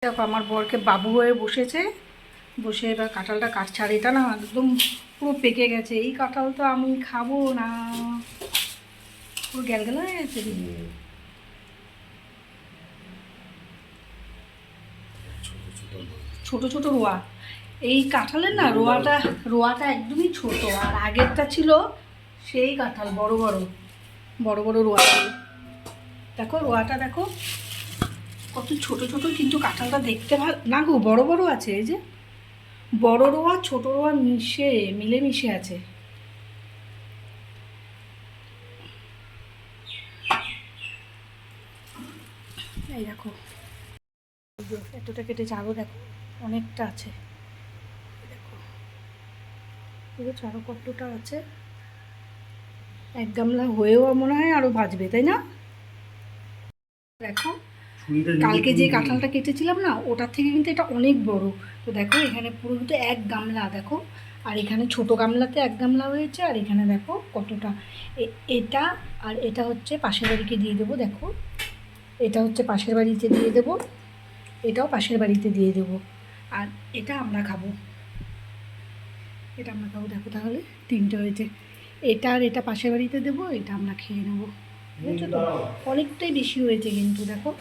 দেখো আমার বরকে বাবু হয়ে বসেছে, বসে এবার কাঁঠালটা কাটছে। আর এটা না একদম পুরো পেকে গেছে। এই কাঁঠাল তো আমি খাবো না, পুরো গ্যালগ্যাল হয়ে গেছে। ছোট ছোট রোয়া, এই কাঁঠালের না রোয়াটা একদমই ছোট। আর আগেরটা ছিল সেই কাঁঠাল, বড় বড় বড় বড় রোয়া ছিল। দেখো রোয়াটা দেখো কত ছোট ছোট, কিন্তু কাঁঠালটা দেখতে ভালো না গো, বড় বড় আছে। এই যে বড় রোয়া ছোট রোয়া মিলেমিশে আছে। এই দেখো এতটা কেটেছে, আরও দেখো অনেকটা আছে। দেখো বুঝেছো আরও কতটা আছে। এক গামলা হয়েও মনে হয় আরও বাঁচবে, তাই না? দেখো কালকে যে কাঁঠালটা কেটেছিলাম না, ওটার থেকে কিন্তু এটা অনেক বড়। তো দেখো এখানে পুরো কিন্তু এক গামলা দেখো। আর এখানে ছোট গামলাতে এক গামলা হয়েছে। আর এখানে দেখো কতটা। এটা আর এটা হচ্ছে পাশের বাড়িকে দিয়ে দেবো। দেখো এটা হচ্ছে পাশের বাড়িতে দিয়ে দেবো, এটাও পাশের বাড়িতে দিয়ে দেবো। আর এটা আমরা খাবো, এটা আমরা খাবো। দেখো তাহলে তিনটে হয়েছে। এটা আর এটা পাশের বাড়িতে দেবো, এটা আমরা খেয়ে নেবো। বুঝছো তো? অনেকটাই বেশি হয়েছে কিন্তু দেখো।